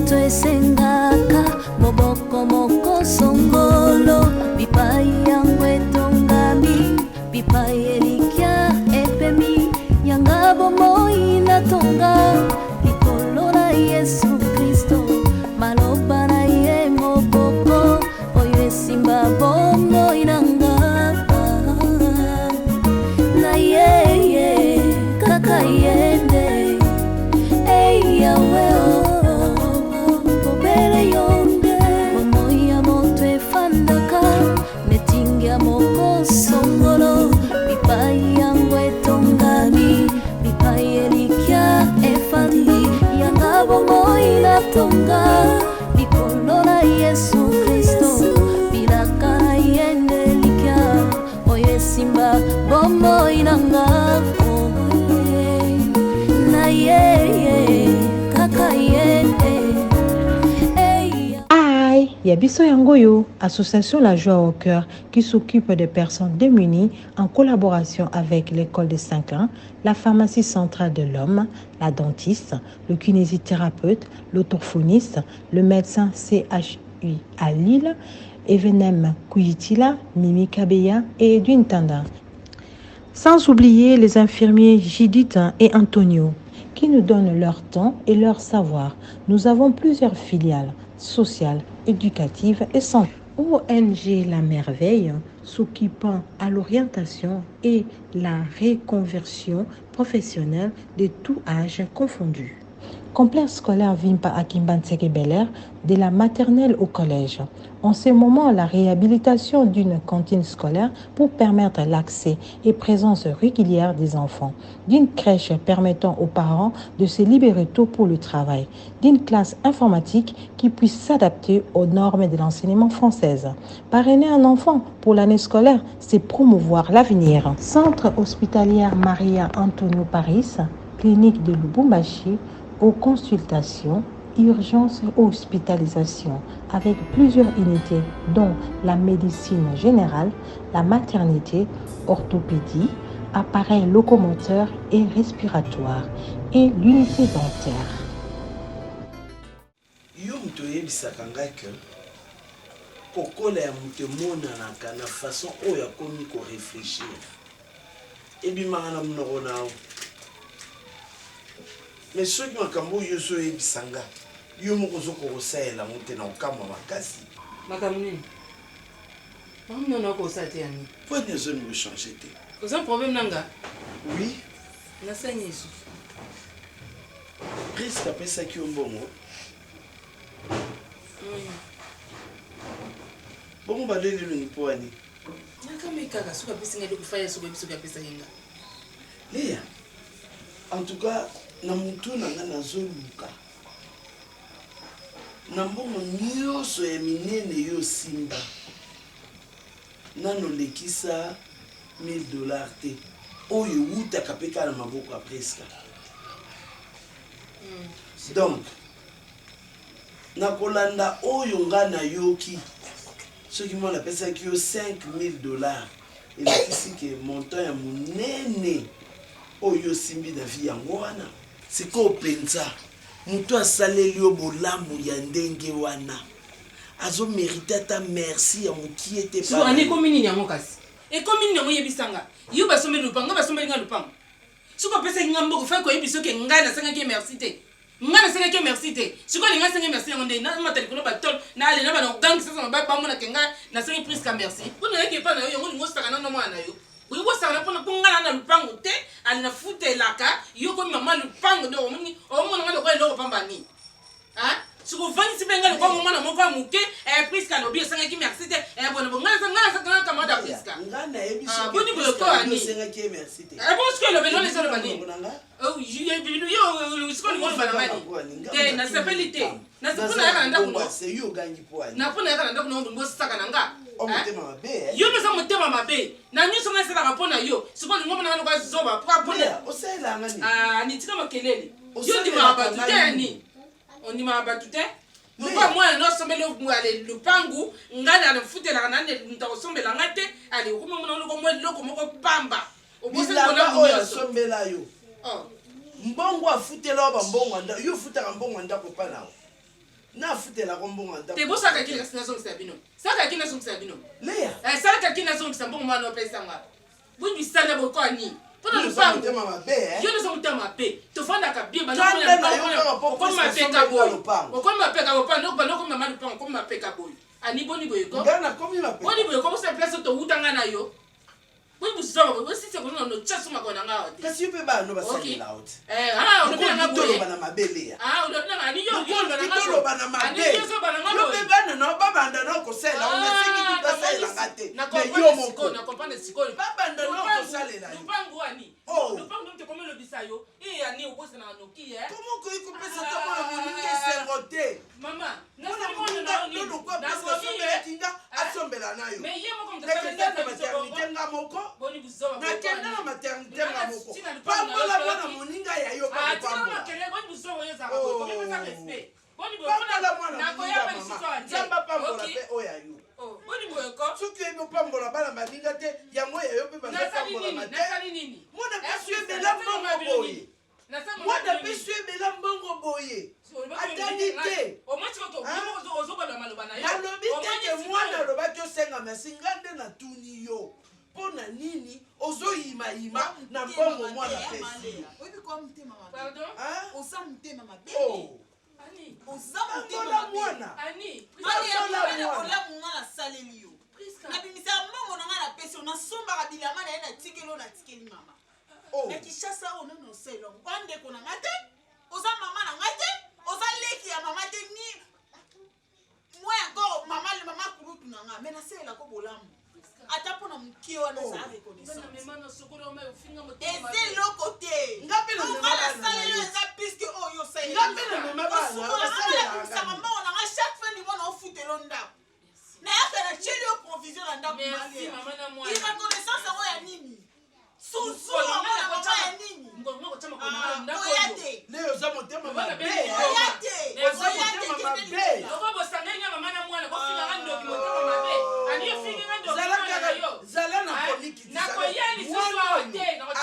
moto esengaka moboko moko songolo bipai yango etongami bipai elikya epemi yanga bomoi natonga likolo na Yesu Kristo maloba na ye moboko oyo esimba bomoi nanga na ye kaka yende yawe bobere yonde bomoi ya moto efandaka netingia moko songolo bipai yango etongami bipai elikya efandi yanga bomoi natonga likolo na Yesu Kristo bilaka na yende likya oyo esimba bomoi nanga na ye kaka yende. Yabiso Yangoyo, association La Joie au Cœur, qui s'occupe des personnes démunies en collaboration avec l'école de Saint-Clain, la pharmacie centrale de l'homme, la dentiste, le kinésithérapeute, l'orthophoniste, le médecin CHU à Lille, Evenem Kuyitila, Mimi Kabeya et Edwin Tanda. Sans oublier les infirmiers Judith et Antonio, qui nous donnent leur temps et leur savoir. Nous avons plusieurs filiales sociales, éducatives et santé. ONG La Merveille, s'occupant à l'orientation et la reconversion professionnelle de tout âge confondu. Complexe scolaire Vimpa Akimbanseke Bel-Air, de la maternelle au collège. En ce moment, la réhabilitation d'une cantine scolaire pour permettre l'accès et présence régulière des enfants. D'une crèche permettant aux parents de se libérer tôt pour le travail. D'une classe informatique qui puisse s'adapter aux normes de l'enseignement française. Parrainer un enfant pour l'année scolaire, c'est promouvoir l'avenir. Centre hospitalier Maria Antonio Paris, clinique de Lubumbashi, aux consultations, urgences et hospitalisations avec plusieurs unités dont la médecine générale, la maternité, orthopédie, appareils locomoteurs et respiratoires et l'unité dentaire. Mais ceux qui ont camboyé yo so ebisanga yo moko zo ko saela mutena okama makasi makamuni on a ko sa te ani pourquoi ne zo me changer te vous avez un problème nanga oui na sanyisu risque après ça qui ombongo bon ba lele lo ni poani nakamika ka suka pisinga de kufanya suka pesa yenga Léa en tout cas na mutu nanga nazoluka na mbongo nyonso ya minene yo simba nano lekisa $1000 te oyo wutaka mpe kala maboko ya preska donc nakolanda oyo nga nayoki soki mwana apesaki yo $5000 elekisi ke montant ya monene oyo simbi na vie yango wana siko penza mutu asaleli yo bolamu ya ndenge wana azo mériter ta merci ya mukie te pa ani komini nyango kasi e komini nyango yebisanga yo basombe lupanga basombe nga lupanga suko pesa ngambo ko fa ko yebiso ke ngana sanga ke merci te ngana sanga ke merci te suko linga sanga merci ngonde na matali kono batol na ale na bana gang sasa ba mona ke nga na sanga prise ka merci kuna yake pa na yo ngo ngosaka na no mwana yo oui vous savez pour ngana na lupango te alina fute laka yo ko mama lupango ndo omoni omona ngalo ko ndo pamba ni hein suko vangi sibenga ko mwana moko amuke prise ka no bi sanga ki merci te bona ngana sanga kama da prise ka ngana ebiso boni bo ko ani sanga ki merci te bon ce que le belo les solo bani oh yo suko ni mo bana mani te na sepelite na sepuna ya kana ndako c'est yo gangi poani na puna ya kana ndako no mbo saka nanga omutema mabe yo pesa mutema mabe na nyuso na sala rapona yo siko ni ngomona ngalo kwa zoba kwa pona osela ngani ni tika makelele yo ndi mabatu te ni oni mabatu te Mwa mwa no sombele mwale lupangu ngana na futela kana nda sombela ngate ali kuma mwana loko mwe loko moko pamba obose kona oya sombela yo mbongo afutela ba mbongo nda yo futaka mbongo nda ko pana na futela kombonga te bosaka kina sinazongisa bino saka kina zongisa bino leya saka kina zongisa mbongo mwana opesanga bwindu sana bokwani pona lupango tema mabe yo nezo mutama mabe tofandaka bie okomapeka bopanokoma lupango okomapeka boyo ani boni boyeko boni boyeko bosa place towutanga na yo boni busoma bosise kono no chaso makona ngawa te kasi yo pe bano basalela out olobinanga boye bana mabeleya olobinanga ani yo bana mabe yo pe bana na babanda na kosela ongasiki kupasela ngate me yo moko na comprendre sikoli babanda na kosalela lupango ani lupango mte komelo bisayo ani obosa na noki comment ko ikopesa tama moninga esengote mama asombela nayo nakenda na maternité nga moko pambola mwana moninga ya yo pambola mwana moninga nzamba pambola mpe oyo ya yo soki oyebi opambola bana baninga te yango ya yo mpe bazapambolama te mwana pesi ebela mbongo boye mwana pesi ebela mbongo boye atali te nalobi teke mwana alobaki osenga merci nga nde natuni yo mpo na nini ozoyimayima na mbongo mwana pesi ozola mwana nabimisa mbongo na nga na pesi nasombaka bilama na ye natikeli o natikeli mama na kishasa oyo nono oselongo bandeko na nga te oza mama na nga te oza leki ya mama te ni moi encore mama kulutu na nga me naselelako bolamu ata mpo na mokie wana ezala reconnaissance eza eloko te nasalelo eza piske oyo osalelaosukolaakisaka mbongo na nga chaque fin du mois na ofutelo ndako nayaka na tieli yo provision na ndako ireconnaissance yango ya nini leo oza motema mabe zala na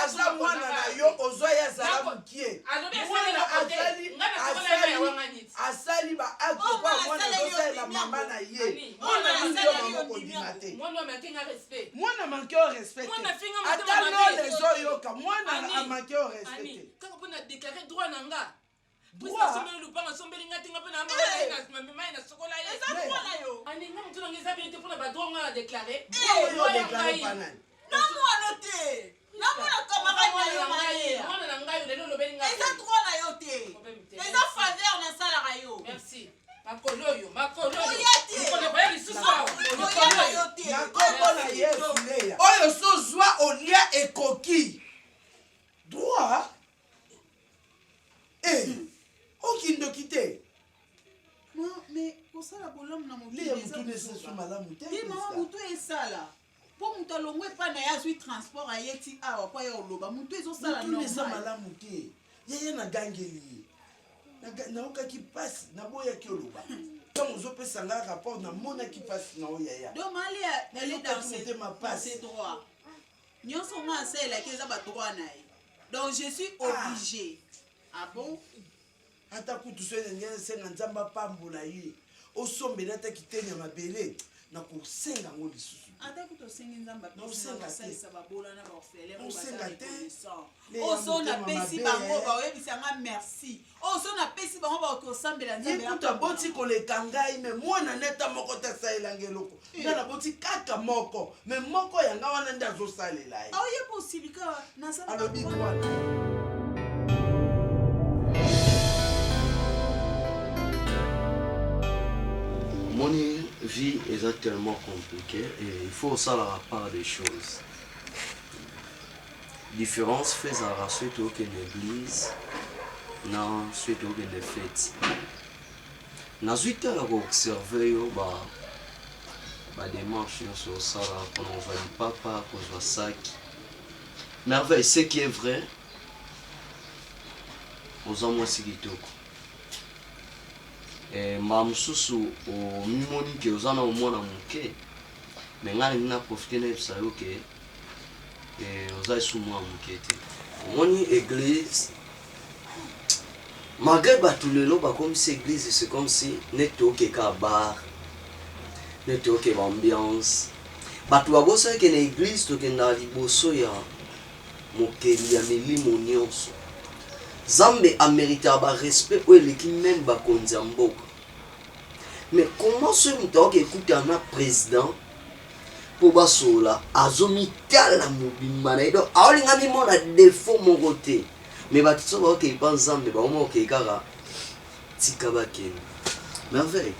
aza mwana na yo ozwa ye azala mokie asali baacte kwa mwana ozosalela mama na ye mwana kondima te mwana manke o respect ata lole ezoyoka mwana amanke o respect kaka mpona déclare droit na nga sombeli lupanga sombeli nga tinga mpona mai na sokola ye aninga motu nanga eza bien te mpona badroit nga na déclare namwana te namona camarade na yo mwana na ngai lelo olobeli nga eza droit na yo te eza faveur nasalaka yo merci makolo oyo oya yo te nakobona yesu leya oyo sozwa olia ekoki droit okindoki te mais kosala bolamu na leya mutu nesesu malamu te mama mutu esala mpo moto alongwe epai na ye azwi transport ayeti awa mpo aya oloba motu ezosala eza malamu te yeye nagangeli ye naokaki mpasi naboyaki oloba ntango ozopesa nga rapport namonaki mpasi na oyo yaya donc droit nyonso nga asalelaki eza badroit na ye donc je suis obligé ah bon ata kutu so engene senga nzambe apambola ye osombela ata kiteni ya mabele nakosenga ngo lisusu ata kutu osengi nzambe asalisa babola na baorphelin oso napesi bango baoyebisanga merci oso napesi bango bakosambela nzambe kutu aboti koleka ngai me mwana neta moko te asalelanga eloko nga naboti kaka moko me moko yanga wana nde azosalela ye aoye posilika alobi wana Mon vie est tellement compliquée et il faut ça la part des choses. Différence fait à suite au l'église, non suite au les fêtes. Na suite à observer ba démarche sur ça on va du papa qu'on va sac. Merveille, ce qui est vrai. Aux hommes sigitoko. Mamsusu o mimoni ke ozana omwana moke me ngai nina profite na yebisa yo ke oza esu mwa moke te omoni église malgré tout le lot comme si église c'est comme si neto ke ka bar neto ke ambiance batu babosa ke na église to ke na liboso ya mokeli ya milimo nyonso Zambe a mérité ba respect ou eleki même ba konzi mboka mais comment ce muto ke écouter un président pour basola azomi tala mobimba na do aolinga mi mona défaut mon côté mais batiso ba ke pa Zambe ba mo ke kaka tika ba ken merveille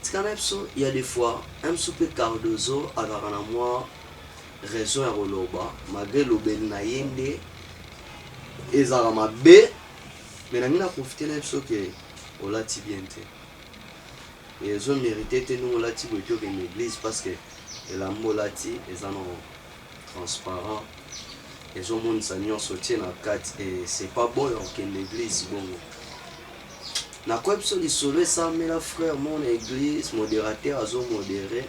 tika na pso il y a des fois un souper Cardozo avec na moi raison ya koloba malgré lobel na yende ezala mabe mais na ngina profiter na biso ke olati bien te et ils ont mérité te nous olati boyo ke l'église parce que elamba olati eza na transparent ils ont monisa nyonso tie na kati et c'est pas bon ke l'église bongo na kwa biso lisolo esamela frère mon église modérateur azo modéré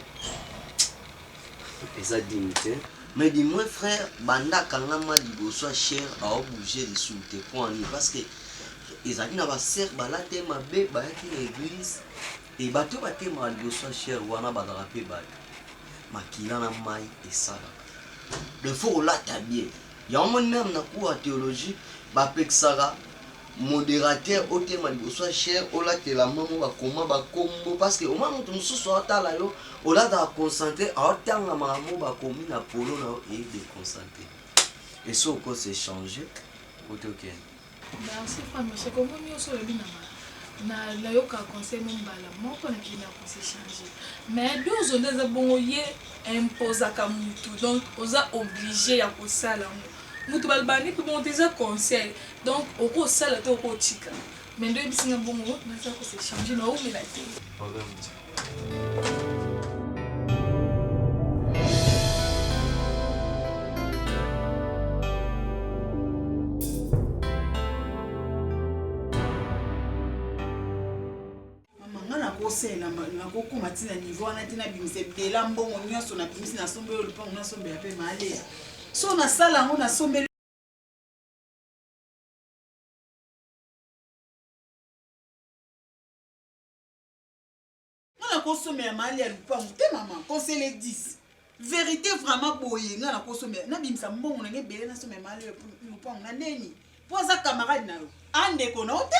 eza dignité. Mais dis-moi frère, banda kangama liboso cher a bouger les sous te point parce que ils ont na ba ser balate mabe ba ki l'église et bato baté ma liboso cher wana ba rapé ba makila na mai et ça le faut là ta bien il y a un même na cours théologie ba pexara modérateur au thème liboso cher au là que la maman ba comment ba combo parce que au moment où nous so atala yo au là de concentrer à tanga maman ba commis na polo na et de concentrer et ça quoi c'est changé au token merci frère monsieur comment mieux sur le bina na la yoka conseil même bala mon ko na kina ko se changer mais deux on des bon yé imposa ka mutu donc oza obligé ya ko sala mutu balbani pour monter ça conseil donc au ko sala to ko tika mais deux bisinga bon na ça ko se changer na o me la té kosela na kokuma tina niveau wana tina bimise bela mbongo nyonso na bimisi na sombe le pango na sombe ya pe male so na sala ngo na sombe na kosome ya male ya lupango te mama kosele 10 vérité vraiment boye nga na kosome na bimisa mbongo na ngebele na sombe ya male ya lupango na neni poza camarade na yo ande kona ote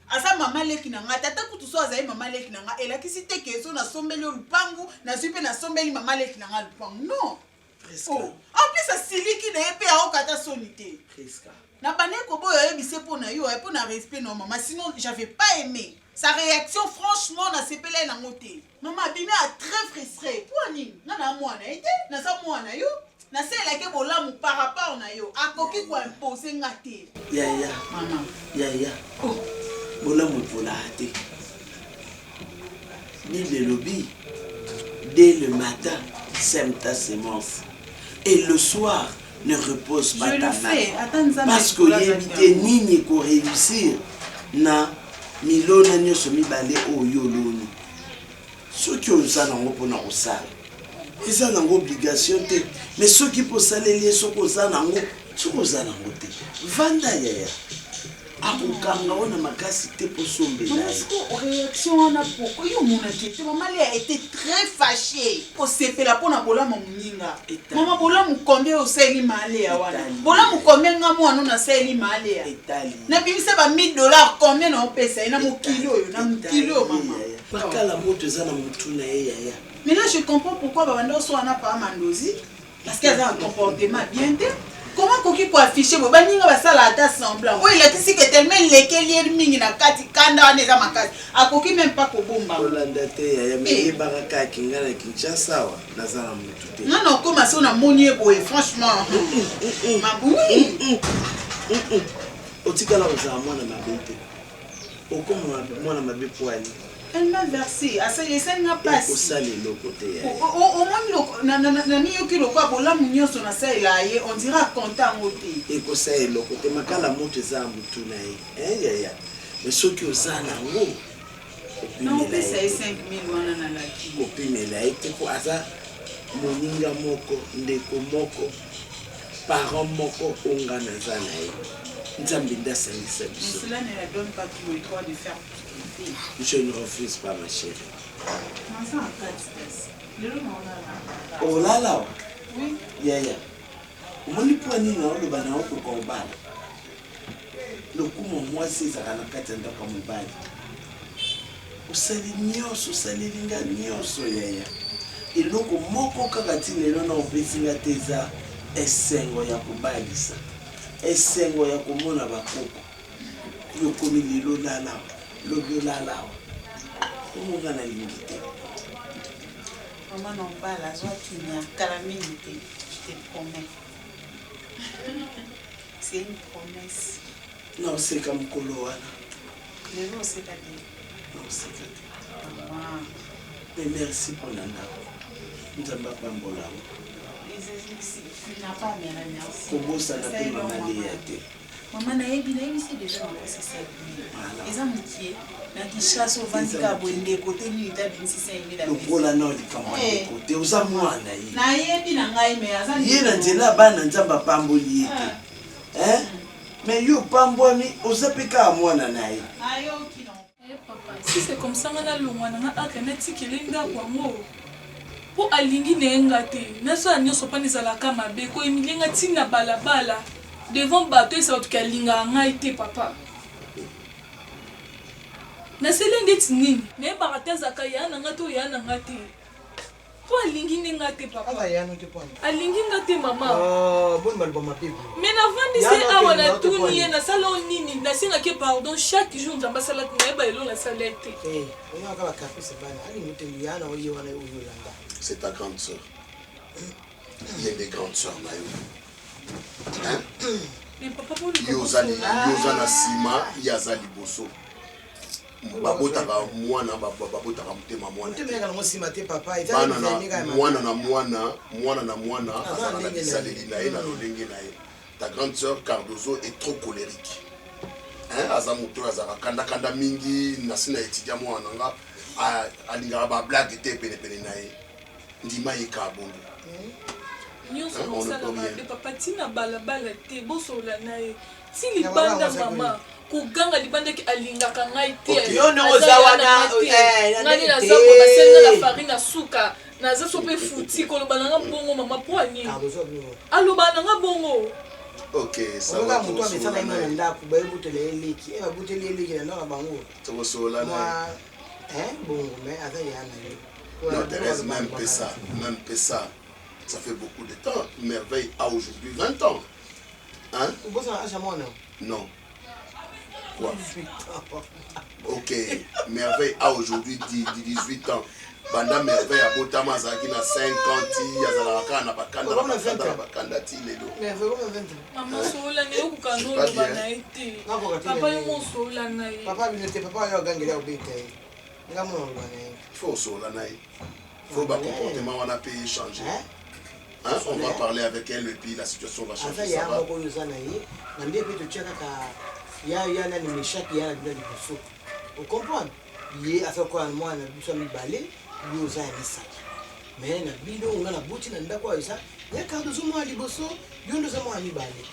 asa mama leki na nga tata kutu so azai mama leki na nga elakisi te keso na sombeli lupangu na zui pe na sombeli mama leki na nga lupangu non presque oh en plus asiliki na ye pe aokata soni te presque na bane ko boyo yebise pona yo e pona respect non maman sinon j'avais pas aimé sa réaction franchement na sepele na ngote maman bimi a très frustré pour nini na mwana ete na sa mwana yo na sela ke bolamu par rapport na yo akoki ko imposer ngate ya maman ya oh bolamu volate ni le lobby dès le matin sème ta semence et le soir ne repose pas ta main parce que yebite nini ko réussir na milona nyonso mibale oyo loni soki oza nango mpona kosala eza nango obligation te mais soki posaleli soki oza nango soki oza nango te vanda yaya akokanga wana makasi te po sombela réaction wana poko yo mona te mama Lia était très fâchée osepela mpona bolamu moninga mama bolamu combien osali malea wana bolamu combien nga mwana nasali malea na bimisa ba $1000 combien na opesa ye na mokili oyo na mokili oyo mama bakala moto eza na motu na ye yaya mais là je comprends pourquoi babanda oso wana pa mandozi parce qu'elle a un comportement bien te comment koki ko afficher bo baninga basala ata semblant o il a dit que tellement lekeli mingi na kati kanda wana eza makasi akoki même pas ko bomba olanda te ya mais baraka kinga na Kinshasa wa nazala mutu te non comment ça on a monié boy franchement maboui otikala ozala mwana mabete okoma mwana mabe poani elle m'a versé à ça n'a pas au sale le côté au moins na niyoki lokwa bolamu nyonso na ça il a on dira content oti et ko ça le côté makala moto za mutu na ye ya mais soki ozana ngo non pesa 5000 wana na laki opimela ete ko aza moninga moko ndeko moko parent moko onga na zana ye Nzambinda salisa Mais biso. cela ne la donne pas tout le droit de faire ce qu'elle fait. Je ne refuse pas ma chérie. Comment ça en cas d'espèce? Le nom on a. Oh là là. Oui. Yaya. Omoni po nini na oloba na okoka obala. Lokumu mwasi ezalaka na kati ya ndako ya mobali. Osali nyonso osaleli nga nyonso yaya. Eloko moko kaka ti lelo na opesi nga te eza esengo ya kobalisa. Esengo ya komona bakoko. Yokomi lelo lalawa. Lobi lalawa. Omonga na lingi te. Maman n'en parle à toi qui n'y a qu'à la minute, je te promets. C'est une promesse. Non, c'est comme Koloana. Le jour, c'est à dire. Non, c'est comme Maman. Mais merci pour la nana. Nous n'avons pas un Tu n'as pas mes remerciements. Kobo ça n'a pas mal été. Maman n'a ébi c'est déjà c'est ça. Les hommes qui na kishaso vandika boende côté ni tabini si c'est une Le pola na likamwa côté oza mwana yi. Na yebi na ngai me azali. Ye na nzela bana nzamba pamboli yeke. Hein? Mais yo pambwami oza peka mwana na ye. Ayo kino. Papa, si c'est comme ça, on a le mois, on a un petit linga pour moi. Pour alingi nenga te, na so anyo so pani zala kama be ko emilinga tina balabala devant bateau ça autre kalinga ngai te papa. Na selenge tinini, ne barateza ka yana ngato yana ngate. Pour alingi nenga te papa. Ava yana te pona. Alingi ngate mama. Bon mal bon ma pipe. Mais avant de se awa na tuni na salon nini na singa ke pardon chaque jour dans salat na ba elo na salette. On a ka café c'est bana. Ali muté yana oyi wana uyolanda. C'est ta grande sœur. Il y a des grandes sœurs, Mayo. Hein? Mais papa pour le Yozana Sima, Yazali Bosso. Babotaka mwana babotaka mutema mwana. Mutema ngala ngosima te papa. Bana na mwana na mwana azana na bisaleli na ye na lolenge na ye. Ta grande sœur Cardozo est trop colérique. Hein? Azamuto azaka kanda mingi nasina étudiant mwana nga alingaka ba blague te pene na ye. Ndima ye ka bongo. Nyonso mosala mabe papa tina balabala te bosola na ye ti libanda mama koganga libanda ki alingaka ngai te yo noza wana ngai naza ko basenga na farine na suka naza so pe futi koloba nanga bongo mama po ani aloba nanga bongo. Ok, ça va. On va mettre ça dans ndako ba ebutele eleki e ba butele eleki na ndako bango. Tobosola na. Bon mais ada yana yo. Non, Thérèse, même que ça, ça fait beaucoup de temps. Merveille a aujourd'hui 20 ans. Hein? Non. Quoi? 18 ans. Ok, Merveille a aujourd'hui 18 ans. Banda Merveille a Botama Zaki na 50 ans, Yazalaka na Bakanda Tiledo. Merveille, comment 20 ans? Maman sola ne okukano loba na ete. Papa yo mosola na ye. Papa binete papa yo gangela obete. Il faut cela, il faut que le comportement ait changé. Hein? On va parler avec elle et puis la situation va changer. Ça va. Vous comprenez? Il y a quoi moi na biso mi balé, yo za ni sac. Mais na bido on na buti na ndako isa, ya Cardozo mo aliboso, yo ndo za mo ami balé.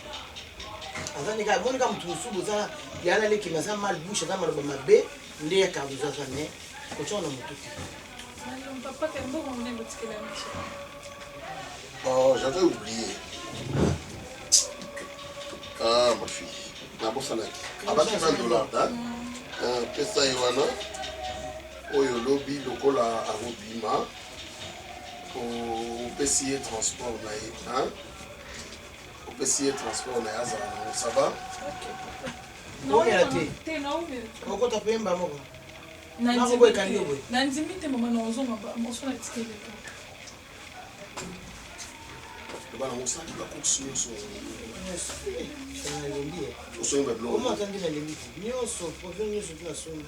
Azani ka bon kam tu subu za ya na leki na za mal bouche za maloba mabe. Ndé Cardozo za ne ko chona mutuki. Papa tembo on est boutique la miche. Oh, j'avais oublié. Ah ma fille. Na bossa na. Aba $20, hein? Pesa iwana. Oyo lobby lokola arobima. On peut essayer transport na ye, hein? On peut essayer transport na ya ça va? Non, on t'a payé mba moko. Nanzimi te mama na ozonga ba moso na tikele. Bana mosaki ba koksuyo so. Comment attendre la limite? Nyonso, problème nyonso tu na somme.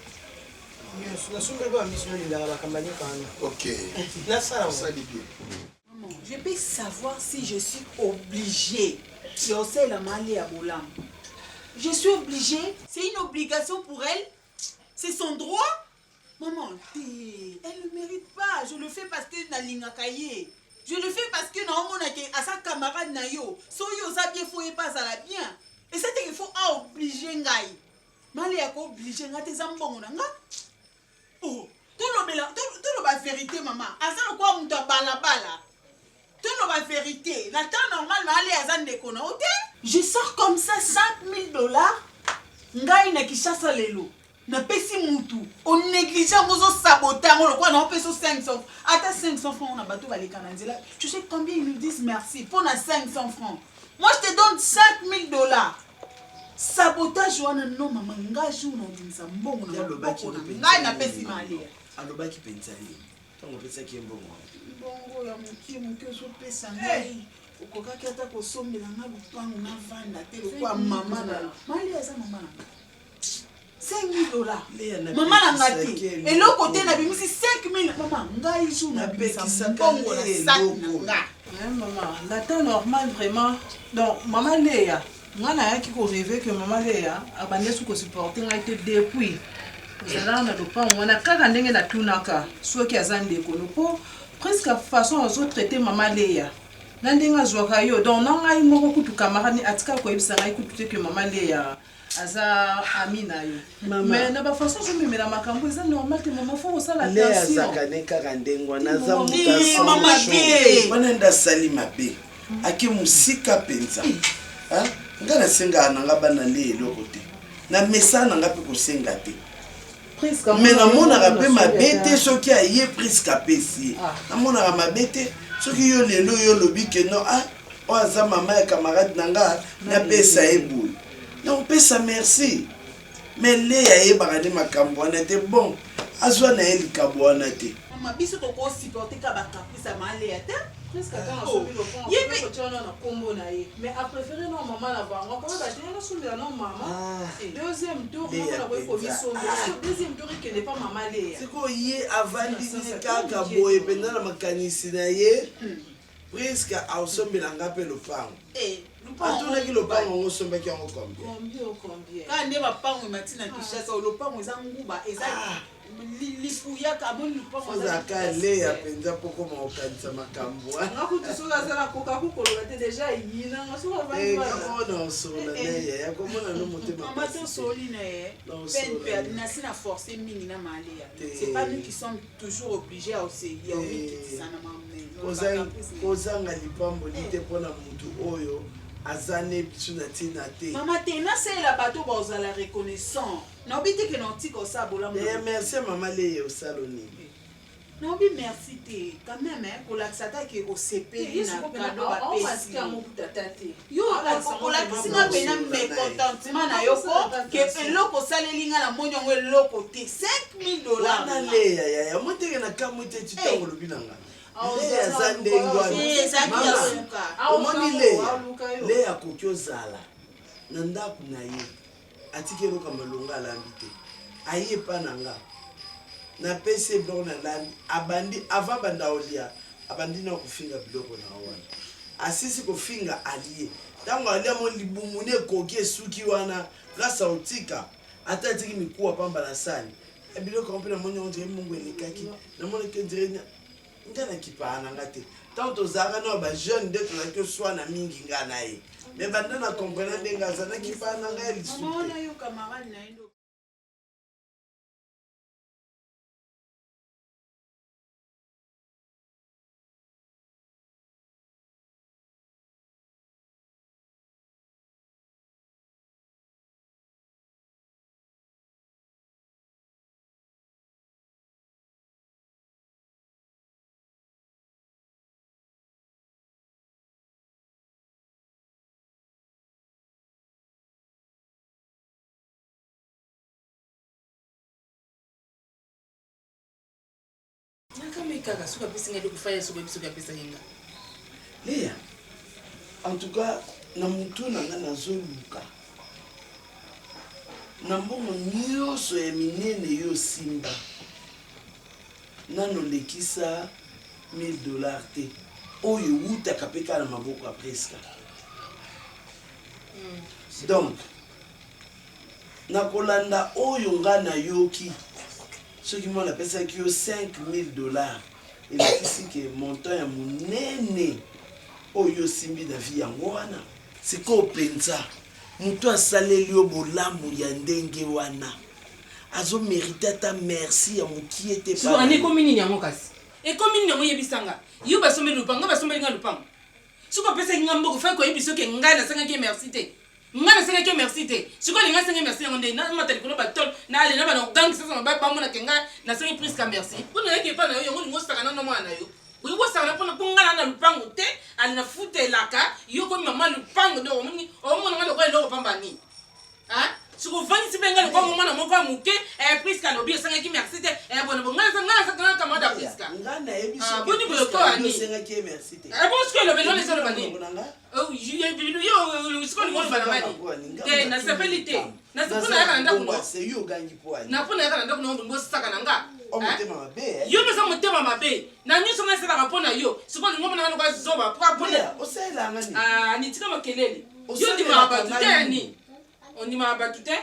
Nyonso na somme ba mission linga ba kambani kana. OK. Na ça ça dit bien. Maman, je peux savoir si je suis obligée. Je sais la malie à Bolam. Je suis obligée. C'est une obligation pour elle. C'est son droit. Maman, elle ne mérite pas. Je le fais parce que Nalinga Kaye. Je le fais parce que à sa camarade Nayo. Soyo Zabie Foué pas à la bien. Et c'est qu'il faut obliger ngai. Mali ya ko obliger nga te zambongo na nga. Oh, tout le vérité maman. Asa quoi muto bala. Tout le vérité. La temps normal mali azan de kono ote. Je sors comme ça $5,000. Ngai na kishasa lelo. Na pesi mutu. On néglige ngozo saboter ngo quoi na peso 500. Ata 500 francs on a bateau baleka na nzela. Tu sais combien ils nous disent merci pour na 500 francs. Moi je te donne $5,000. Sabotage wana no mama ngaji unondimisa mbongo na lobaki ngai na pesi mali. Alobaki pensali. Tango pesa ki mbongo. Mbongo ya muke so pesa ngai. Ukokaki ata kosombela nga lupango na vanda te kwa mama na. Mali eza mama na. $5,000. Mama na ngati. Et l'autre côté na bimisi 5,000 mama ngai jour na pesa mbongo na sac na nga. Maman, la temps normal vraiment. Donc maman Léa ngana yaki ko rêver que maman Léa abande su ko supporter ngai te depuis zala na lopa mwana kaka ndenge na tunaka soki azande kono po presque façon aux traiter maman Léa na ndenge azwaka yo donc na ngai moko kutu camarade atika ko ebisa ngai kutu te que maman Léa aza amina yo mais na ba façon je me mets la makambo eza normal te maman faut ça la Léa tension zakane kaka ndengwa na za muta mama te wana nda sali mabe aki musika penza hein ngana senga na nga bana lelo kote na mesana nga pe ko senga te mais na mona ka pe mabete soki aye presque apesi na mona ka mabete soki yo lelo yo lobi ke no o aza mama ya camarade nanga na pesa ebul non pesa merci mais Léa yebaka ne makambo wana te bon azwa na ye likabo wana te mama biso toko supporter ka ba caprice ma Léa te. Presque quand on le pont, on peut na combo na ye. Mais a préféré non maman la bango. Comment va dire sur le non maman. Deuxième tour, on a pas commission. Deuxième tour qui n'est pas maman Léa. C'est quoi yé avant de kaka boye pendant la makanisi na ye. Presque au sommet langa pe le pan. Atuna ki le pan on sommet ki on combien. Quand ne va pas on matina kishasa le pan on za nguba eza lifuya ka bon le pan on za ka Léa penza poko ma okanisa makambo. Ngakuti sola sala koka kukolola te déjà yina ngasola va. Non solo Léa ya komona no motema. Maman to soli na ye. Peine perdre na sina forcer mingi na Maléa. C'est pas nous qui sommes toujours obligés à essayer au qui ça na maman. Kozanga lipambo lite pona mutu oyo azane bisuna tina te. Maman te na c'est la bateau boza la reconnaissant. Na obite que non tiko ça bola. Merci maman Léa au saloni. Na obi merci te quand même pour la sata que au CP na cadeau ba pesi. Yo pour la singa pena me contentement na yo ko que eloko salelinga na monyo ngo eloko te $5,000. Na Léa ya moteke na kamote titango lobinanga. Léa zandengwa. Omoni Léa koki ozala na ndako na ye atikelo kama longa lambi te aye pa nanga na pese biloko na lambi abandi avant banda olia abandi na kofinga biloko na wana asisi kofinga alie ntango alia mo libumu ne koki esuki wana grâce otika ata atiki mikuwa pamba na sani biloko mpe na moni ondire mungu elekaki na moni ke ndire ndana kipana ngate tant tozaka na ba jeune de tozaki swa na mingi nga na ye mais banda na comprendre ndenga zana kipana nga lisu mama yo camarade na endo kaka suka pesa ngadi kufanya suka pesa yenga. Léa en tout cas na mutu nanga nazoluka na mbongo nyonso ya minene yo simba nano lekisa $1,000 te oyo wutaka mpe kaka na maboko ya preska donc nakolanda oyo nga nayoki soki mwana apesaki yo $5,000 elakisi ke montant ya monene oyo osimbi na vie yango wana sikoyo mpenza moto asaleli yo bolamu ya ndenge wana azomérite ata merci ya moki ete sikoani ekomi nini yango kasi ekomi nini yango yebisanga yo basombeli lupango nga basombeli nga lupango siko apesaki nga mboko fai koyebi soki ngai nasangaki merci te ngai nasangaki merci te siko alinga asangi merci yango nde namata likolo batol naale na bana ogangisa bamonake ngai nasangi priska merci mpona yaki epa na yo yango lingo osaka nano mwana na yo oyi kosakana mpona mpo ngai na lupango te ali nafutelaka yo komi mama lupango nde omona ngai lokola eloko pamba nini sikovandisi mpe ngai lokola mwana moko ya moke priska alobi esangaki merci te bona ngai nasakana kamada priska boni boyokoani ebosiko elobeli wana ezoloba nini te nasepeli te napona yaka na ndako nobosaka na nga yo meza motema mabe na nyonso ngai esalaka mpo na yo sikoyo lingo mona ngai lokozoba nitika makelele yo ndimaka bato te yani ondimaka bato te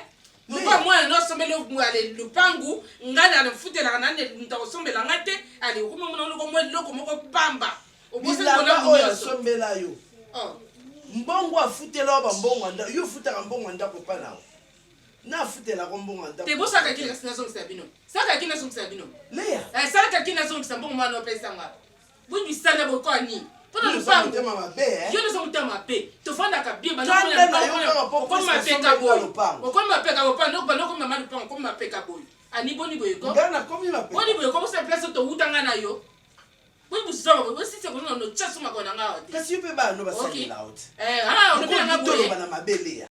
moko mwana nosombeli lupangu ngai nanafutelaka ntakosombela ngai te ali okomomona lokomwa eloko moko pamba bilanga oyo asombela yo mbongo afutela yo bambongo yo ofutaka mbongo ndako mpa nao nafutelako mbongo ndako te bosaka kini kasi nazongisa bino saka kini nazongisa bino leya salaka kini nazongisa mbongo mwana opesanga bundisana bokoani mpona lupango yo naza motema mabe tofandaka bie okomi mapeka boye okomi mapeka bopandokomi mama lupango okomi mapeka boye ani boni boyeko boni boyeko bosa place towutanga na yo boni busaba bosise kono no chaso makona ngawa te kasi yo mpe bano basalela out onopelanga boye bana mabele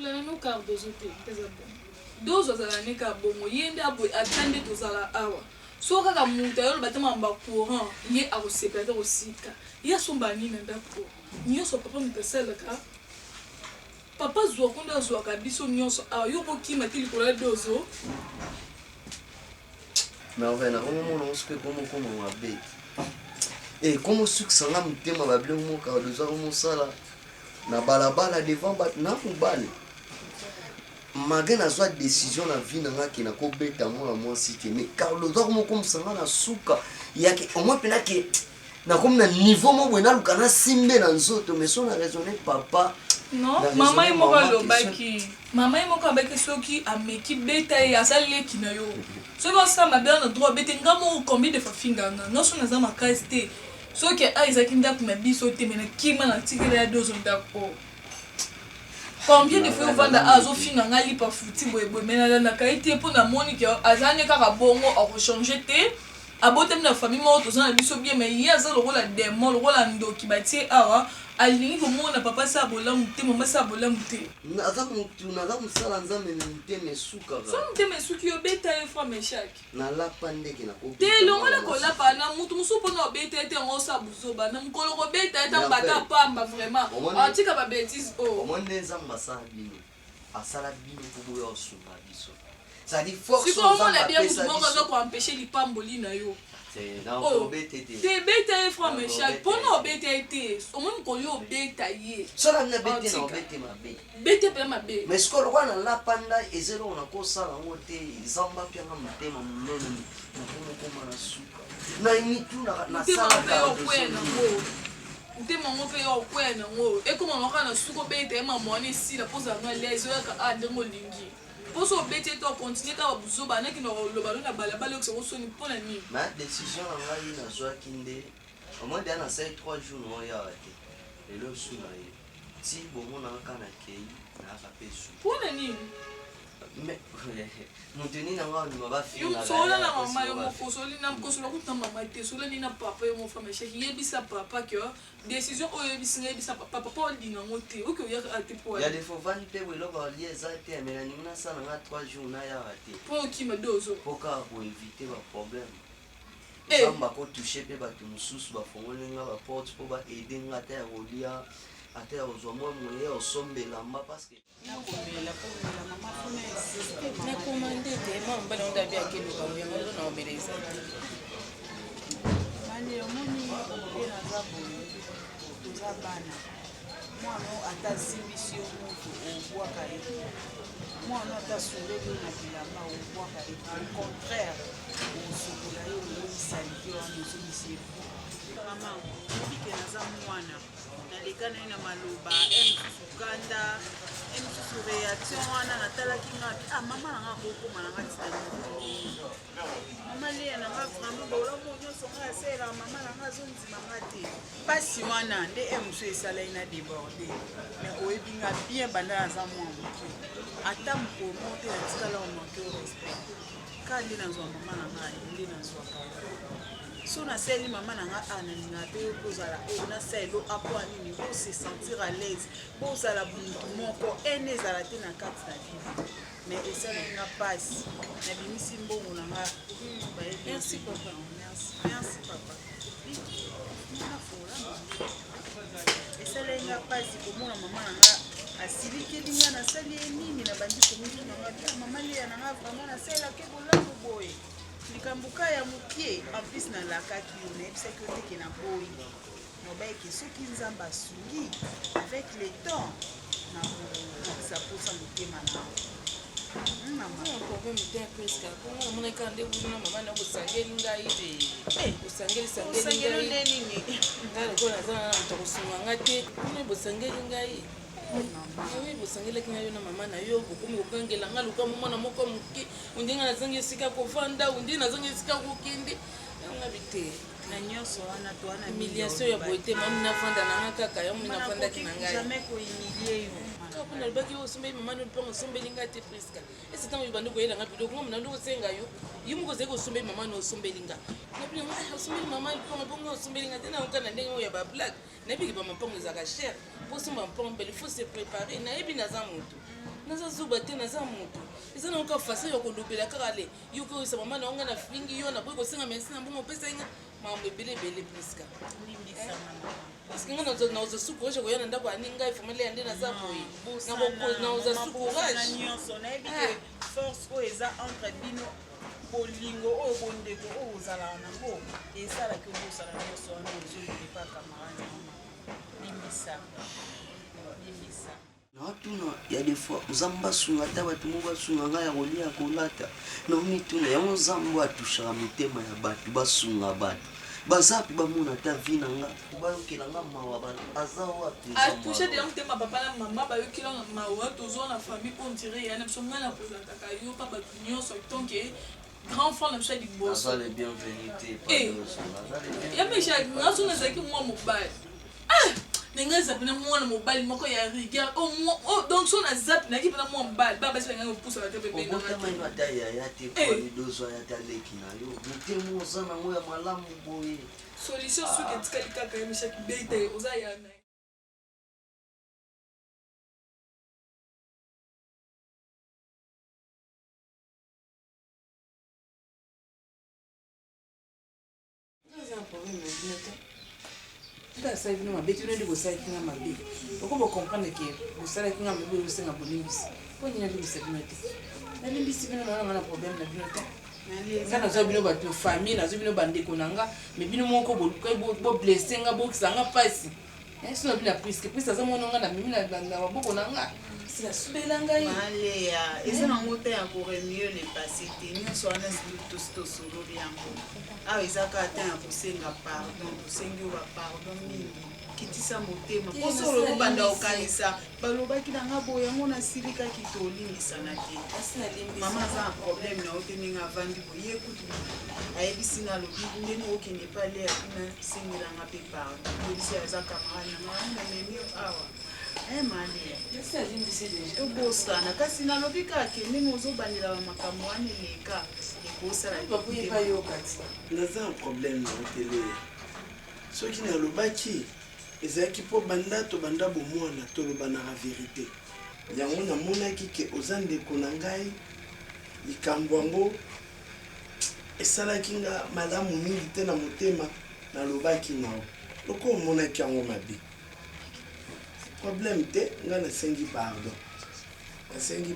Fulana Cardozo te peza bon. Dozo azala neka bongo yende atande tozala awa. So kaka muta yo batema mba courant ye akosepela osika. Ya somba nini ndako. Nyoso papa mutaselaka. Papa zwa konda zwa kabiso nyoso awa yo bokima tili kola dozo. Mais en fait, on se fait comme on va bé. Et comme ce que ça m'a mis ma bable mon Cardozo mon sala. Na balabala devant bat na mobale. Malgré na soit décision na vie na ki na ko beta moi cité mais Cardozo mo comme ça na suka ya ke au moins pena ke na comme na niveau mo bena lukana simbe na nzoto mais son a raisonné papa. Non, maman est moko lobaki. Maman est moko abeki soki ameki beta ya sale ki na yo. Soki on sa mabela na droit beta ngamo combien de fois finganga. Non son na za makasté. Soki Isaac ndako na biso te mena kima na tikela ya dozo ndako. Combien de fois on vanda azo finga ngali pa futi boye mena na kaiti po na moni ke azane kaka bongo a changer te. Abotem na famille mo to na biso bien mais ya za lokola démon lokola ndoki batie awa alingi komona papa sa bola muté mama sa bola muté. Naza musala nzambe muté mesuka. Sa muté mesuki yo beta e fois meshaki. Na la pandeke na ko. Te longola ko la pa na mutu musu pona beta te ngosa buzoba na mukolo ko beta ta mbata pamba vraiment. Atika ba bêtise o. Omonde nzamba sa bino. Asala bino ko boyo sunga biso. Ça dit force. Si comment on a bien mutu moko zo ko empêcher lipamboli na yo. C'est dans le BTT. Te beta e fois meshaki. Pona beta te. O mon ko yo beta ye. Cela na beta na beta mabe. Beta pe mabe. Mais ce qu'on na la panda ezelo on a ko sala ngote zamba pia na mutema mnono. Na koma na suka. Na imitu na sala ka kwena ngo. Ntema ngo pe yo kwena ngo. E koma ngo kana suko beta e mamone si la poza nga lezo ka ndengo lingi. Poso bete to continuer ka buzoba na kino loba na balabala ko so ni pona ni. Ma décision nga yi na zwa kinde. Au moins dans 3 jours no ya ate. Et le sou na ye. Si bon on a kana kei na ka pesu. Pona ni. Mais monteni na nga ni maba fi na. Yo so la na mama yo mo ko so li na ko so la ko ta mama te so la ni na papa yo mo fama che yebisa papa que décision o yebisa yebisa papa papa ndinga ngote o ke ya ate po. Ya de fovani te we lo ba lieza te mais na nina sana nga 3 jours na ya ate. Po ki me dozo. Poka pour éviter ba problème. Samba ko toucher pe ba tumususu ba fongole nga ba porte po ba aider nga ta rolia. ata ya kozwa mwa moye ya kosombela mba parceke nakomande te mwa mobali ngo tabi akeluka yango zo na obeleza mani omoni ye naza boye toza bana mwana ata simbisi yo moto obwaka ye mwana ata sundeli na bilamba obwaka ye au contraire osokola ye oyobisalite wana ozobisa ye mama obike naza mwana naleka na ye na maloba mosusu kanda mosusu réaction wana natalaki ngapi mama nanga kokoma nanga tina mama leya nanga vraimen bolomo nyonso nga yasalelaka mama nanga azondimanga te mpasi wana nde mosu esala ye na déborde mais oyebi nga bien banda naza mwa moke ata mokomo te natikala omanke o respect ka nde nazwa mama nanga nde nazwaka so nasali mama nanga nalinga mpe kozala oyo nasaelo apo anini bose sentir à l'aise bozala buntu moko ene ezala te na kati na bible mais esalaki nga mpasi nabimisi mbongo nanga merci papa merci papa esalaki nga mpasi komona mama nanga asilikeli nga nasali ye nini na bandi komiki nanga bia mama leya nanga vraimen nasalelaki bolamu boye likambo ka ya mokie en plus nalakaki yo nayebisaki yo teke na boyi nobayeke soki nzambe asungi avec le temps na kokisa mposa motema namonaka nde kuna mama na kosangeli ngai osangeli nde nini ngai lokola naza na moto kosunganga te kuna bosangeli ngai oui bosangelaki na yo na mama na yo bokomi kokangela nga luka mwana moko moke undi nga nazangi esika kovanda undi nazangi esika kokende yanga bite na nyonso wana to wana humiliation ya boye te mami nafanda nanga kaka yango mi nafandaki na ngai mpona lobaki yo osombeli mama no mpongo osombeli ngai te priska ese ntango yo bandi koyelanga biloko ngo mnando kosenga yo yo moko ozali kosombeli mama no osombeli nga nabili osombeli mama mpongo bongo osombeli nga te nayoka na ndenge oyo ya bablage nayebiki bamampongo ezalaka chere posomba mpongo mbele faut se préparer nayebi naza moto naza zuba te naza moto eza nayoka fasa ya kolobela kaka le yo koyisa mama na onga na fingi yo naboyi kosenga merci na mbongo opesa nga mambo ebele ebele priska parceke nga naoza sucourage koya na ndako ani ngai famale ya nde naza boye naoza sucourage nyonso nayebi ke force oyo eza entre bino bolingo oyo bondeko oyo ozalaka nango esalaki obosala nyonso wana ozolilipa camarade limbisa naotuna ya des fois nzambe asunga ata bato moko basunga ngai ya kolia ya kolata naomituna yango nzambe atushaka mitema ya bato basunga bato baza mpe bamona ata vi na nga bayokela nga mawa aza wapi atushe deya motema papa na mama bayokela mawa tozwa na famille on dirait yana biso ngai nakozalaka yo mpa bato nyonso tonke grand frère na biso ya liboso aza le bienvenu te yamesha ngaso nazalaki mwa mobali ndenge zapi na mwana mobali moko ya rigueur donc so na zapi naki mpena mwa mobali baba sipenga kopusaka te pepeobotamaino ata yaya te polidozwa ya taleki na yo mitemo oza nango ya malamu boye solution soki etikali kaka ya meshaki bei te oza yana asali bino mabe tino nde bosalaki nga mabe oko bocomprendre ke bosalaki nga mabe osenga bolimbisi mpo nini nalimbisa bino te nalimbisi bino nanga na problème na bino te nga nazwa bino bato famille nazwa bino bandeko na nga me bino moko boblesse nga bokisa nga mpasi sino bino priske aza mwana nga na mimi na maboko na nga silasubela ngai maleya eza nango te ya koremio le passé te nyonso wana tosi tosololi yango awa eza kaka te ya kosenga pardon tosengi oyo bapardon mingi kitisa motema mposo oloko banda okanisa balobaki nanga boye yango nasilikaki tolimbisana te mama aza na problème na yo te ndenge avandi boye ye kutu ayebisi nga alobi ndenge okende pale akina sengelanga mpe pardon yebisi aza camarade nanga yango namemi awa tobosana kasi nalobi kaka ndenge ozobandela bamakambo wana eleka ekosala naza na problème na oteleya soki nalobaki ezalaki mpo banda tobanda bomwana tolobanaka verité yango namonaki ke oza ndeko na ngai likambo yango esalaki nga malamu mingi te na motema nalobaki nao loko omonaki yango mabe problème te nga nasengi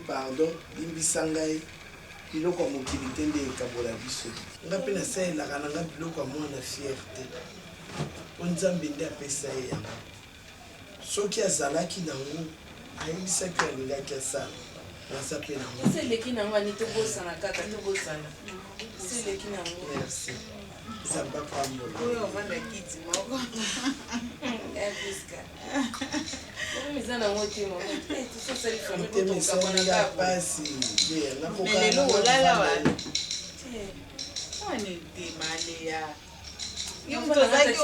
pardon limbisa ngai biloko ya mokili te nde ekabola biso nga mpe nasalelaka na nga biloko ya mwana fierté mpo nzambe nde apesa ye yango soki azalaki nango ayebisaki alingaki asala naza mpe nango seleki nango ani tobosana kaka tobosana seleki nango merci zamba pambola oyo ovanda kiti moko eza nango te temesaninga pasi melelo olala wana wane te maleya yo moto ozaki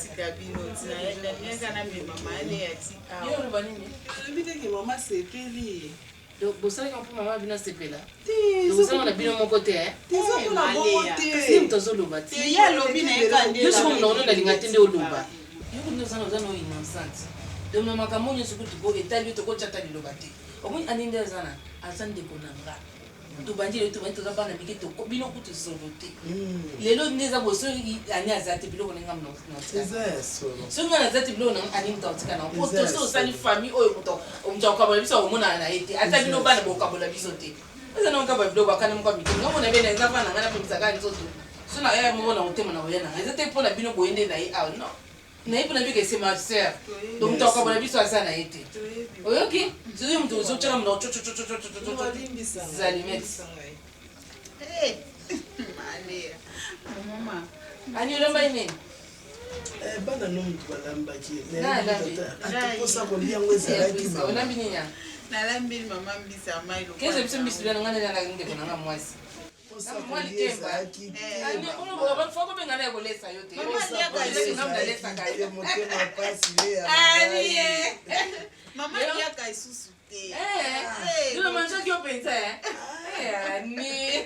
tika bino tinayeka na mema maleya ti olobi teke mama sepeli bosalaka mpo mama bino asepela bosala na bino moko te moto azoloba te yo soko monakono nalinga te nde oloba yoko nde ozana oza na oyo innocente donc na makambo nyonso kutu etali yo tokotyata liloba te omoni ani nde azana aza ndeko na nga tobandi lelo tobandi toza bana mike bino kutu solo te lelo nde eza boso ani aza te biloko nenga soki nga naza te biloko nanga ani moto aotika nango po toso osali famille oyo moto akokabola biso akomonana na ye te ata bino bana bokokabola biso te eza na okaba biloko akana moko mike nga mona bena eza bana nga napemisaka nzoto so na ya moko na motema na oya nanga eza te mpo na bino boyende na ye awa non na ye mpo na bika ese ma sœur donc moto akokabola biso aza na ye te oyoki soki moto ozotyaka mona zalimete ani olombai nini bana no motu balambaki mposa kolia yango ezalaki olambi nini nalambeli mama mbisa mai keza biso mbisi bia nanga nanga ndeko nanga mwasi fakobengana ya kolesa yo te motema pasi mama liaka isusu te manjaki yo mpenza ani